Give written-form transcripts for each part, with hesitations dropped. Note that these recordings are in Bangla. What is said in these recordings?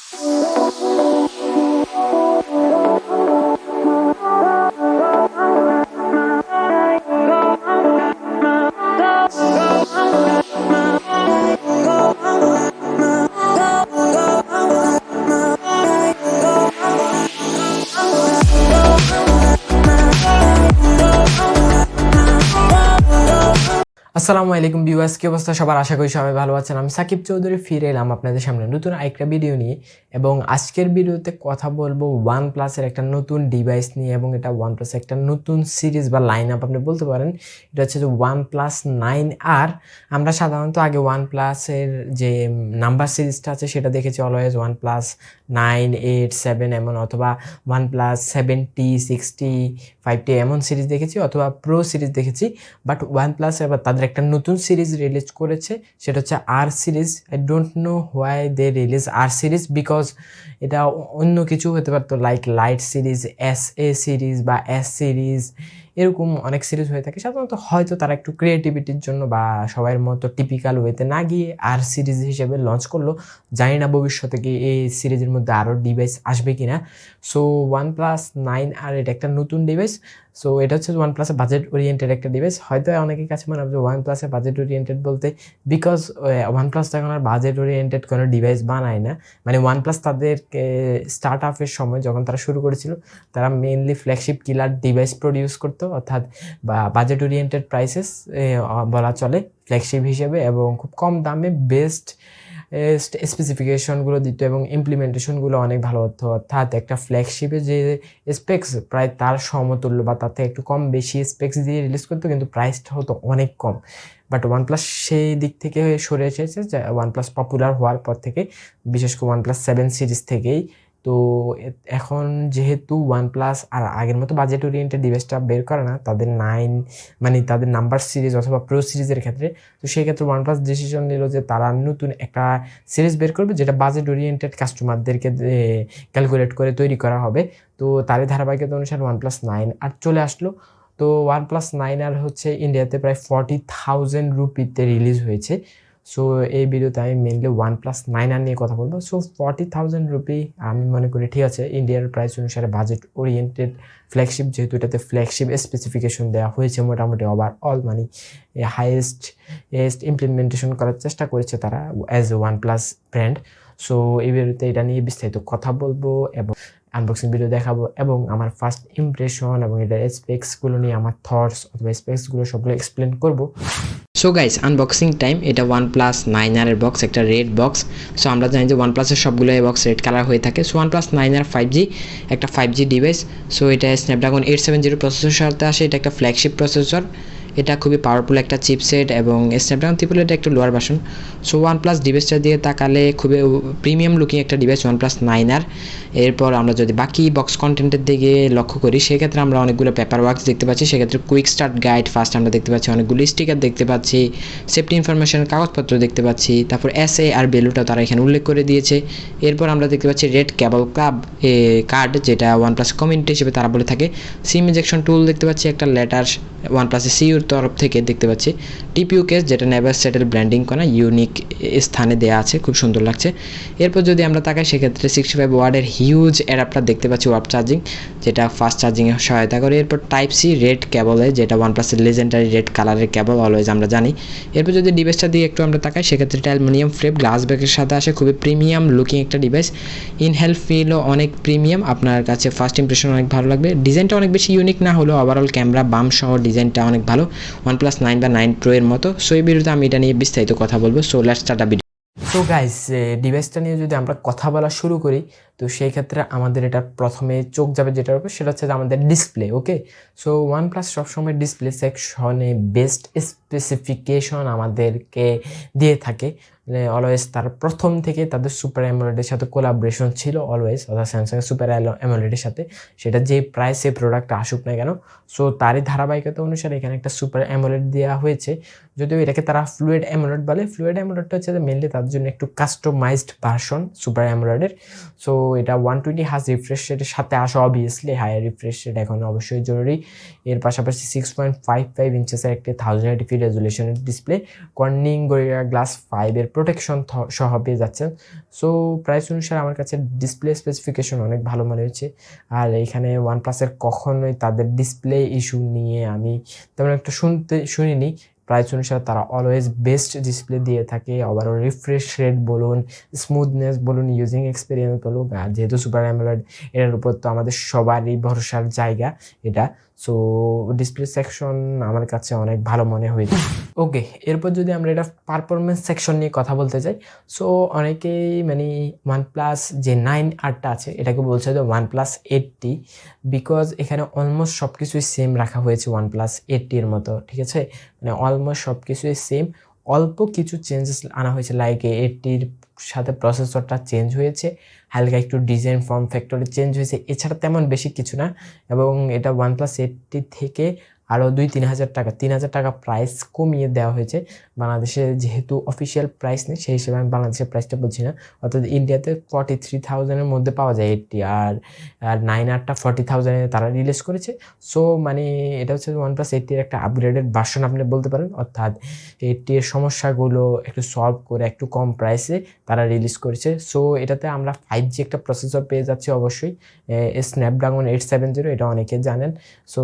আসসালামু আলাইকুম ভিউয়ার্স, কি অবস্থা সবার? আশা করি সবাই ভালো আছেন। আমি সাকিব চৌধুরী ফিরে এলাম আপনাদের সামনে নতুন আরেকটা ভিডিও নিয়ে, এবং আজকের ভিডিওতে কথা বলবো ওয়ানপ্লাসের একটা নতুন ডিভাইস নিয়ে, এবং এটা ওয়ানপ্লাসের একটা নতুন সিরিজ বা লাইন আপ আপনি বলতে পারেন। এটা হচ্ছে যে ওয়ানপ্লাস 9R। আমরা সাধারণত আগে ওয়ানপ্লাসের যে নাম্বার সিরিজটা আছে সেটা দেখেছি অলওয়েজ ওয়ানপ্লাস 9, 8, 7 এমন, অথবা ওয়ানপ্লাস 70, 60, 5T এমন সিরিজ দেখেছি, অথবা প্রো সিরিজ দেখেছি। বাট ওয়ানপ্লাস এবার তাদের একটা নতুন সিরিজ রিলিজ করেছে, সেটা হচ্ছে R series. I don't know why they release R series, because এটা অন্য কিছু হতে পারতো, like lite series, SA series বা S সিরিজ, এরকম অনেক সিরিজ হয়ে থাকে সাধারণত। হয়তো তারা একটু ক্রিয়েটিভিটির জন্য বা সবার মতো টিপিক্যাল ওয়েতে না গিয়ে আর সিরিজ হিসেবে লঞ্চ করলো। জানি না ভবিষ্যতে কি এই সিরিজের মধ্যে আরও ডিভাইস আসবে কি না। সো ওয়ানপ্লাস 9R এটা একটা নতুন ডিভাইস। সো এটা হচ্ছে ওয়ানপ্লাসের বাজেট ওরিয়েন্টেড একটা ডিভাইস। হয়তো অনেকের কাছে মনে হবে যে ওয়ানপ্লাসের বাজেট ওরিয়েন্টেড বলতে, বিকজ ওয়ানপ্লাস তো এখন আর বাজেট ওরিয়েন্টেড কোনো ডিভাইস বানায় না। মানে ওয়ানপ্লাস তাদেরকে স্টার্ট আপের সময় যখন তারা শুরু করেছিল, তারা mainly flagship killer device produce করতো, অর্থাৎ বা বাজেট ওরিয়েন্টেড প্রাইসেস বলা চলে ফ্ল্যাগশিপ হিসেবে, এবং খুব কম দামে বেস্ট স্পেসিফিকেশনগুলো দিত, এবং ইমপ্লিমেন্টেশনগুলো অনেক ভালো হতো। অর্থাৎ একটা ফ্ল্যাগশিপে যে স্পেক্স প্রায় তার সমতুল্য বা তার থেকে একটু কম বেশি স্পেক্স দিয়ে রিলিজ করতো, কিন্তু প্রাইসটা হতো অনেক কম। বাট ওয়ানপ্লাস সেই দিক থেকে সরে এসেছে, যে ওয়ানপ্লাস পপুলার হওয়ার পর থেকে, বিশেষ করে ওয়ানপ্লাস 7 সিরিজ থেকেই। তো এখন যেহেতু ওয়ানপ্লাস আর আগের মতো বাজেট ওরিয়েন্টেড ডিভাইসটা বের করে না তাদের 9, মানে তাদের নাম্বার সিরিজ অথবা প্রো সিরিজের ক্ষেত্রে, তো সেই ক্ষেত্রে ওয়ানপ্লাস ডিসিশন নিল যে তারা নতুন একটা সিরিজ বের করবে, যেটা বাজেট ওরিয়েন্টেড কাস্টমারদেরকে ক্যালকুলেট করে তৈরি করা হবে। তো তারই ধারাবাহিকতা অনুসারে ওয়ানপ্লাস 9R চলে আসলো। তো ওয়ানপ্লাস 9R হচ্ছে ইন্ডিয়াতে প্রায় 40,000 রুপিতে রিলিজ হয়েছে। সো এই ভিডিওতে আমি মেনলি ওয়ানপ্লাস 9R নিয়ে কথা বলবো। সো 40,000 রুপি আমি মনে করি ঠিক আছে, ইন্ডিয়ার প্রাইস অনুসারে বাজেট ওরিয়েন্টেড ফ্ল্যাগশিপ, যেহেতু এটাতে ফ্ল্যাগশিপ স্পেসিফিকেশন দেওয়া হয়েছে মোটামুটি ওভারঅল, মানে হাইয়েস্ট ইমপ্লিমেন্টেশন করার চেষ্টা করেছে তারা as a OnePlus brand. So এই ভিডিওতে এটা নিয়ে বিস্তারিত কথা বলবো, এবং আনবক্সিং ভিডিও দেখাবো, এবং আমার ফার্স্ট ইমপ্রেশন এবং এটার স্পেক্সগুলো নিয়ে আমার থটস অথবা স্পেক্সগুলো সবগুলো এক্সপ্লেন করবো। So guys, unboxing time. এটা ওয়ানপ্লাস 9R এর বক্স, একটা রেড বক্স। সো আমরা জানি যে ওয়ানপ্লাসের সবগুলো বক্স রেড কালার হয়ে থাকে। সো ওয়ানপ্লাস 9R 5G, একটা 5G ডিভাইস। সো এটা স্ন্যাপড্রাগন 870 প্রসেসর সাথে আসে। এটা একটা ফ্ল্যাগশিপ প্রসেসর, এটা খুবই পাওয়ারফুল একটা চিপসেট, এবং স্ন্যাপড্রাগন 888 একটা লোয়ার ভার্সন। সো ওয়ানপ্লাস ডিভাইসটা দিয়ে তাকালে খুবই প্রিমিয়াম লুকিং একটা ডিভাইস ওয়ানপ্লাস 9R। এরপর আমরা যদি বাকি বক্স কন্টেন্টের দিকে লক্ষ্য করি, সেক্ষেত্রে আমরা অনেকগুলো পেপার ওয়ার্কস দেখতে পাচ্ছি। সেক্ষেত্রে কুইক স্টার্ট গাইড ফার্স্ট আমরা দেখতে পাচ্ছি, অনেকগুলো স্টিকার দেখতে পাচ্ছি, সেফটি ইনফরমেশনের কাগজপত্র দেখতে পাচ্ছি, তারপর SA আর ভ্যালুটাও তারা এখানে উল্লেখ করে দিয়েছে। এরপর আমরা দেখতে পাচ্ছি রেড কেবল কার্ড, যেটা ওয়ানপ্লাস কমিউনিটি হিসেবে তারা বলে থাকে। সিম ইনজেকশন টুল দেখতে পাচ্ছি, একটা লেটার ওয়ানপ্লাসের সিইউর তরফ থেকে দেখতে পাচ্ছি। TPU কেস, যেটা নেভার সেটেল ব্র্যান্ডিং করা ইউনিক স্থানে দেওয়া আছে, খুব সুন্দর লাগছে। এরপর যদি আমরা তাকাই, সেক্ষেত্রে 65 ওয়াটের হিউজ অ্যাডাপ্টার দেখতে পাচ্ছি, ওয়ার্প চার্জিং, যেটা ফাস্ট চার্জিংয়ে সহায়তা করে। এরপর টাইপ সি রেড কেবলে, যেটা ওয়ানপ্লাসের লেজেন্ডারি রেড কালারের কেবল অলওয়েজ আমরা জানি। এরপর যদি ডিভাইসটা দিয়ে একটু আমরা তাকাই, সেক্ষেত্রে এটা অ্যালুমিনিয়াম ফ্রেম গ্লাস ব্যাগের সাথে আসে, খুবই প্রিমিয়াম লুকিং একটা ডিভাইস। ইনহেল ফিলও অনেক প্রিমিয়াম, আপনার কাছে ফার্স্ট ইমপ্রেশন অনেক ভালো লাগবে। ডিজাইনটা অনেক বেশি ইউনিক না হলেও ওভারঅল ক্যামেরা বাম সহ ডিজাইনটা অনেক ভালো, ওয়ানপ্লাস 9 বা 9 প্রো এর মতো। সো এই ভিডিওতে আমি এটা নিয়ে বিস্তারিত কথা বলবো। So let's start a video. So guys, ডিভাইসটা নিয়ে যদি আমরা কথা বলা শুরু করি, তো সেই ক্ষেত্রে আমাদের এটা প্রথমে চোখ যাবে যেটার উপর, সেটা হচ্ছে আমাদের ডিসপ্লে। ওকে, সো ওয়ানপ্লাস সবসময় ডিসপ্লে সেকশনে বেস্ট স্পেসিফিকেশন আমাদেরকে দিয়ে থাকে অলওয়েজ। তার প্রথম থেকে তাদের সুপার অ্যামোলেডের সাথে কোলাবোরেশন ছিল অলওয়েজ, অর্থাৎ স্যামসাংয়ের সুপার অ্যামোলেডের সাথে, সেটা যে প্রাইসে প্রোডাক্টটা আসুক না কেন। সো তারই ধারাবাহিকতা অনুসারে এখানে একটা সুপার অ্যামোলেড দেওয়া হয়েছে, যদিও এটাকে তারা ফ্লুইড অ্যামোলেড বলে। ফ্লুইড অ্যামোলেডটা হচ্ছে মেনলি তাদের জন্য একটু কাস্টমাইজড ভার্সন সুপার অ্যামোলেডের। সো এটা 120 Hz রিফ্রেশ রেটের সাথে আসে, অবভিয়াসলি হায়ার রিফ্রেশ রেট এখন অবশ্যই জরুরি। এর পাশাপাশি 6.55 ইঞ্চেসের একটি 1080p রেজুলেশনের ডিসপ্লে, কর্নিং গরিলা গ্লাস 5 এর প্রোটেকশন সহ পেয়ে যাচ্ছেন। সো প্রাইস অনুসারে আমার কাছে ডিসপ্লে স্পেসিফিকেশন অনেক ভালো মনে হয়েছে। আর এইখানে ওয়ানপ্লাসের কখনোই তাদের ডিসপ্লে ইস্যু নিয়ে আমি তেমন একটা শুনিনি। প্রাইস অনুসারে তারা অলওয়েজ বেস্ট ডিসপ্লে দিয়ে থাকে। ওভারঅল রিফ্রেশ রেট বলুন, স্মুথনেস বলুন, ইউজিং এক্সপিরিয়েন্স বলুন, আর যেহেতু সুপার অ্যামোলেড এর উপর তো আমাদের সবারই ভরসার জায়গা এটা। সো ডিসপ্লে সেকশন আমার কাছে অনেক ভালো মনে হয়েছে। ওকে, এরপর যদি আমরা এটা পারফরমেন্স সেকশন নিয়ে কথা বলতে চাই, সো অনেকেই মানে ওয়ানপ্লাস যে 9R আছে এটাকে বলছে যে ওয়ানপ্লাস 8T, বিকজ এখানে অলমোস্ট সব কিছুই সেম রাখা হয়েছে ওয়ানপ্লাস 8T-র মতো, ঠিক আছে? মানে অলমোস্ট সব কিছুই সেম, অল্প কিছু চেঞ্জেস আনা হয়েছে, লাইক 8T-র সাথে প্রসেসরটা চেঞ্জ হয়েছে, হালকা একটু ডিজাইন ফর্ম ফ্যাক্টরে চেঞ্জ হয়েছে, এছাড়া তেমন বেশি কিছু না। এবং এটা ওয়ানপ্লাস 8T থেকে আরও 2-3 হাজার টাকা, 3 হাজার টাকা প্রাইস কমিয়ে দেওয়া হয়েছে। বাংলাদেশে যেহেতু অফিসিয়াল প্রাইস নেই, সেই হিসেবে আমি বাংলাদেশের প্রাইসটা বলছি না। অর্থাৎ ইন্ডিয়াতে 43,000-এর মধ্যে পাওয়া যায় 8T, আর 9R-টা 40,000-এ তারা রিলিজ করেছে। সো মানে এটা হচ্ছে ওয়ানপ্লাস 8T-র একটা আপগ্রেডেড ভার্সন আপনি বলতে পারেন। অর্থাৎ 8T-এর সমস্যাগুলো একটু সলভ করে একটু কম প্রাইসে তারা রিলিজ করেছে। সো এটাতে আমরা 5G একটা প্রসেসর পেয়ে যাচ্ছি অবশ্যই, স্ন্যাপড্রাগন 870, এটা অনেকে জানেন। সো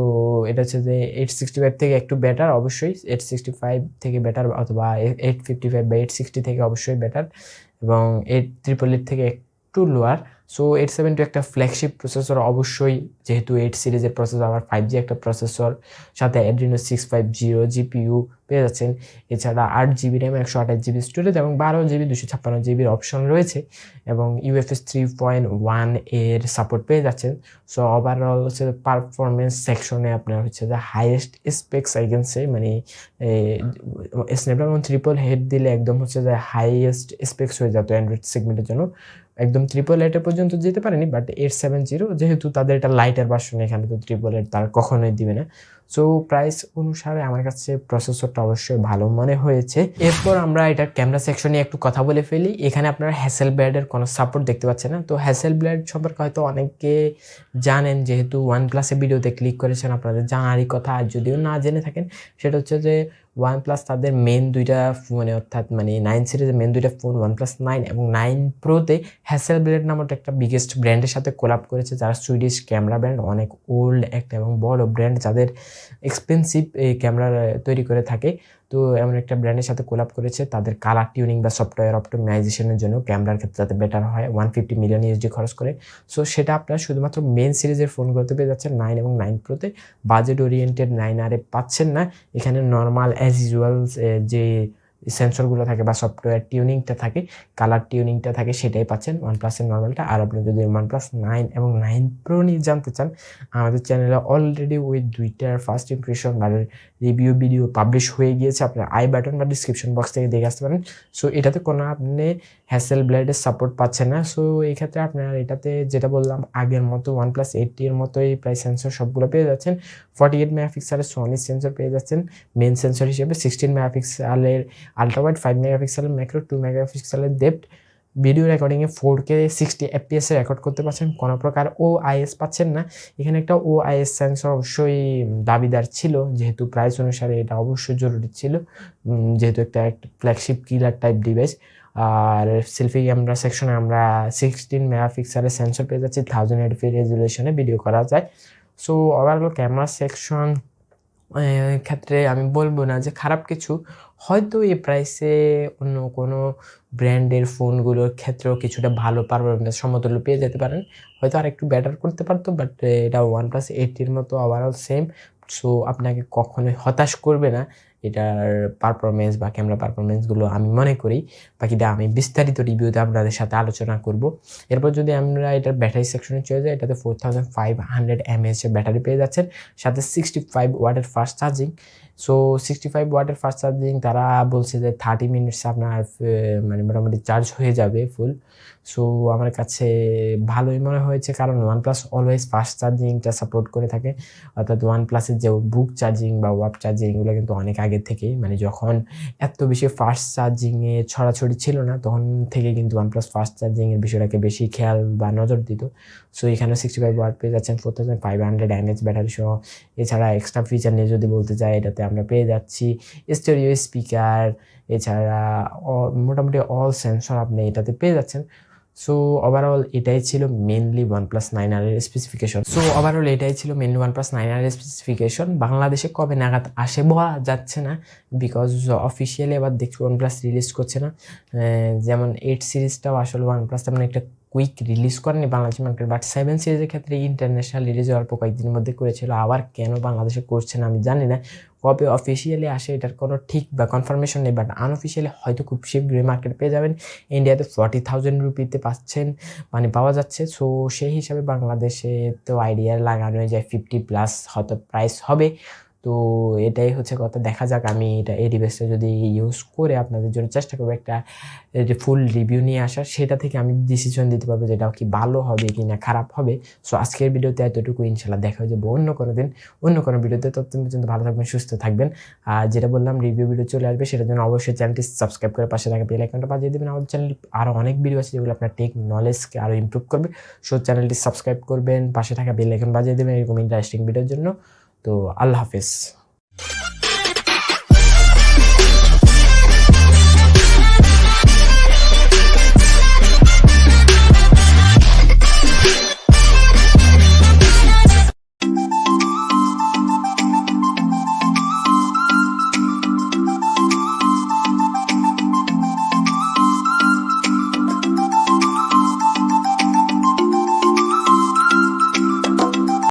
এটা হচ্ছে যে 865 থেকে একটু বেটার, অবশ্যই 865 থেকে বেটার, অথবা 855 বা 860 থেকে অবশ্যই বেটার, এবং 888 থেকে একটু লোয়ার। সো 870 একটা ফ্ল্যাগশিপ প্রসেসর অবশ্যই, যেহেতু 8 সিরিজের প্রসেসর, আবার 5G একটা প্রসেসর, সাথে Adreno 650 GPU পেয়ে যাচ্ছেন। এছাড়া 8GB র্যাম, 128GB স্টোরেজ এবং 12GB 256GB অপশন রয়েছে, এবং UFS 3.1 এর সাপোর্ট পেয়ে যাচ্ছেন। সো ওভারঅল হচ্ছে পারফরমেন্স সেকশনে আপনার হচ্ছে যে highest specs I can say, মানে স্ন্যাপড্রাগন ট্রিপল হেড দিলে একদম হচ্ছে যে হাইয়েস্ট স্পেক্স হয়ে যেত অ্যান্ড্রয়েড সেগমেন্টের জন্য। একদম 888 পর্যন্ত যেতে পারেনি, বাট 870 যেহেতু তাদের এটা লাইটার ভার্সন, এখানে তো 888 তারা কখনোই দিবে না। সো প্রাইস অনুসারে আমার কাছে প্রসেসরটা অবশ্যই ভালো মনে হয়েছে। এরপর আমরা এটা ক্যামেরা সেকশনে একটু কথা বলে ফেলি। এখানে আপনারা হ্যাসেলব্লাডের কোনো সাপোর্ট দেখতে পাচ্ছেন না। তো হ্যাসেলব্লাড সম্পর্কে হয়তো অনেকে জানেন, যেহেতু ওয়ানপ্লাসের ভিডিওতে ক্লিক করেছেন, আপনাদের জানারই কথা। আর যদিও না জেনে থাকেন, সেটা হচ্ছে যে ওয়ানপ্লাস তাদের মেন দুইটা ফোনে, অর্থাৎ মানে 9 সিরিজের মেন দুইটা ফোন ওয়ানপ্লাস 9 এবং 9 প্রোতে হ্যাসেলব্লাড নামক একটা বিগেস্ট ব্র্যান্ডের সাথে কোলাব করেছে, যারা সুইডিশ ক্যামেরা ব্র্যান্ড, অনেক ওল্ড একটা এবং বড় ব্র্যান্ড, যাদের এক্সপেন্সিভ এই ক্যামেরা তৈরি করে থাকে। তো এমন একটা ব্র্যান্ডের সাথে কোলাব করেছে তাদের কালার টিউনিং বা সফটওয়্যার অপটিমাইজেশনের জন্য, ক্যামেরার ক্ষেত্রে যাতে বেটার হয়, 150 মিলিয়ন USD খরচ করে। সো সেটা আপনারা শুধুমাত্র মেন সিরিজের ফোনগুলোতে পেয়ে যাচ্ছেন, 9 এবং 9 প্রোতে। বাজেট ওরিয়েন্টেড 9R-এ পাচ্ছেন না। এখানে নর্মাল অ্যাজ ইউজুয়াল যে সেন্সরগুলো থাকে বা সফটওয়্যার টিউনিংটা থাকে, কালার টিউনিংটা থাকে, সেটাই পাচ্ছেন ওয়ানপ্লাসের নর্মালটা। আর আপনি যদি ওয়ানপ্লাস 9 এবং 9 প্রো নিয়ে জানতে চান, আমাদের চ্যানেলে অলরেডি ওই দুইটার ফার্স্ট ইমপ্রেশন বা রিভিউ ভিডিও পাবলিশ হয়ে গিয়েছে, আপনার আই বাটন বা ডিসক্রিপশন বক্স থেকে দেখে আসতে পারেন। সো এটাতে কোনো আপনি হ্যাসেলব্লাডের সাপোর্ট পাচ্ছেন না। সো এই ক্ষেত্রে আপনার এটাতে যেটা বললাম আগের মতো ওয়ানপ্লাস 8T-এর মতোই প্রায় সেন্সর সবগুলো পেয়ে যাচ্ছেন। 48 মেগাপিক্সেলের সোনি সেন্সর পেয়ে যাচ্ছেন মেন সেন্সর হিসেবে, 16 মেগাপিক্সেলের আলট্রা ওয়াইড, 5 মেগাপিক্সেলের ম্যাক্রো, 2 মেগাপিক্সেলের ডেপথ। ভিডিও রেকর্ডিংয়ে 4K 60 FPS রেকর্ড করতে পারছেন, কোনো প্রকার OIS পাচ্ছেন না। এখানে একটা OIS সেন্সর অবশ্যই দাবিদার ছিল, যেহেতু প্রাইস অনুসারে এটা অবশ্যই জরুরি ছিল, যেহেতু একটা ফ্ল্যাগশিপ কিলার টাইপ ডিভাইস। আর সেলফি ক্যামেরা সেকশনে আমরা 16 মেগাপিক্সেলের সেন্সর পেয়ে যাচ্ছি, 1080p রেজুলেশনে ভিডিও করা যায়। সো ওভারঅল ক্যামেরা সেকশন ক্ষেত্রে আমি বলবো না যে খারাপ কিছু। হয়তো এই প্রাইসে অন্য কোনো ব্র্যান্ডের ফোনগুলোর ক্ষেত্রেও কিছুটা ভালো পারফরমেন্স সমতুল্য পেয়ে যেতে পারেন, হয়তো আর একটু বেটার করতে পারতো, বাট এটা ওয়ানপ্লাস 8T-র মতো ওভারঅল সেম। সো আপনাকে কখনোই হতাশ করবে না এটার পারফরমেন্স বা ক্যামেরা পারফরমেন্সগুলো, আমি মনে করি। বাকিটা আমি বিস্তারিত রিভিউতে আপনাদের সাথে আলোচনা করব। এরপর যদি আমরা এটার ব্যাটারি সেকশনে চলে যাই, এটাতে 4500 mAh ব্যাটারি পেয়ে যাচ্ছেন, সাথে 65 ওয়াটের ফাস্ট চার্জিং। সো 65 ওয়াটের ফাস্ট চার্জিং, তারা বলছে যে 30 মিনিটস আপনার মানে মোটামুটি চার্জ হয়ে যাবে ফুল। সো আমার কাছে ভালোই মনে হয়েছে, কারণ ওয়ানপ্লাস অলওয়েজ ফাস্ট চার্জিংটা সাপোর্ট করে থাকে। অর্থাৎ ওয়ানপ্লাসের যে বুক চার্জিং বা ওয়াপ চার্জিং এগুলো কিন্তু অনেক আগে থেকেই, মানে যখন এত বেশি ফাস্ট চার্জিংয়ে ছড়াছড়ি ছিল না তখন থেকে কিন্তু ওয়ানপ্লাস ফাস্ট চার্জিংয়ের বিষয়টাকে বেশি খেয়াল বা নজর দিত। সো এখানে 65 ওয়াট পেয়ে যাচ্ছেন 4500 mAh ব্যাটারি সহ। এছাড়া এক্সট্রা ফিচার নিয়ে যদি বলতে চাই, এটাতে আমরা পেয়ে যাচ্ছি স্টেরিও স্পিকার, এছাড়া মোটামুটি অল সেন্সর আপনি এটাতে পেয়ে যাচ্ছেন। সো ওভারঅল এটাই ছিল মেনলি OnePlus 9R এর স্পেসিফিকেশন। বাংলাদেশে কবে নাগাদ আসে বলা যাচ্ছে না, বিকজ অফিসিয়ালি এবার দেখছি OnePlus রিলিজ করছে না। যেমন 8 সিরিজটাও আসলে OnePlus তেমন একটা কুইক রিলিজ করেনি বাংলাদেশ মার্কেট, বাট 7 সিরিজের ক্ষেত্রে ইন্টারন্যাশনাল রিলিজ অল্প কয়েকদিনের মধ্যে করেছিল। আবার কেন বাংলাদেশে করছে না আমি জানি না। কবে অফিসিয়ালি আসে এটার কোনো ঠিক বা কনফার্মেশন নেই, বাট আনঅফিসিয়ালি হয়তো খুব শীঘ্রই মার্কেট পেয়ে যাবেন। ইন্ডিয়াতে 40,000 রুপিতে পাচ্ছেন, মানে পাওয়া যাচ্ছে। সো সেই হিসাবে বাংলাদেশে তো আইডিয়া লাগানো যায় 50+ হয়তো প্রাইস হবে। তো এটাই হচ্ছে কথা, দেখা যাক। আমি এই ডিভাইসটা যদি ইউজ করে আপনাদের জন্য চেষ্টা করবো একটা ফুল রিভিউ নিয়ে আসার, সেটা থেকে আমি ডিসিশন দিতে পারবো যেটা কি ভালো হবে কি না খারাপ হবে। সো আজকের ভিডিওতে এতটুকু, ইনশাল্লাহ দেখা হয়ে যাবে অন্য কোনো দিন অন্য কোনো ভিডিওতে। ততদিন পর্যন্ত ভালো থাকবেন, সুস্থ থাকবেন। আর যেটা বললাম রিভিউ ভিডিও চলে আসবে, সেটার জন্য অবশ্যই চ্যানেলটি সাবস্ক্রাইব করে পাশে থাকা বেল আইকনটা বাজিয়ে দেবেন। আমাদের চ্যানেলে আরও অনেক ভিডিও আছে যেগুলো আপনার টেক নলেজকে আরও ইমপ্রুভ করবে। সো চ্যানেলটি সাবস্ক্রাইব করবেন, পাশে থাকা বেল আইকন বাজিয়ে দেবেন এরকম ইন্টারেস্টিং ভিডিওর জন্য। তো আল্লাহ হাফেজ।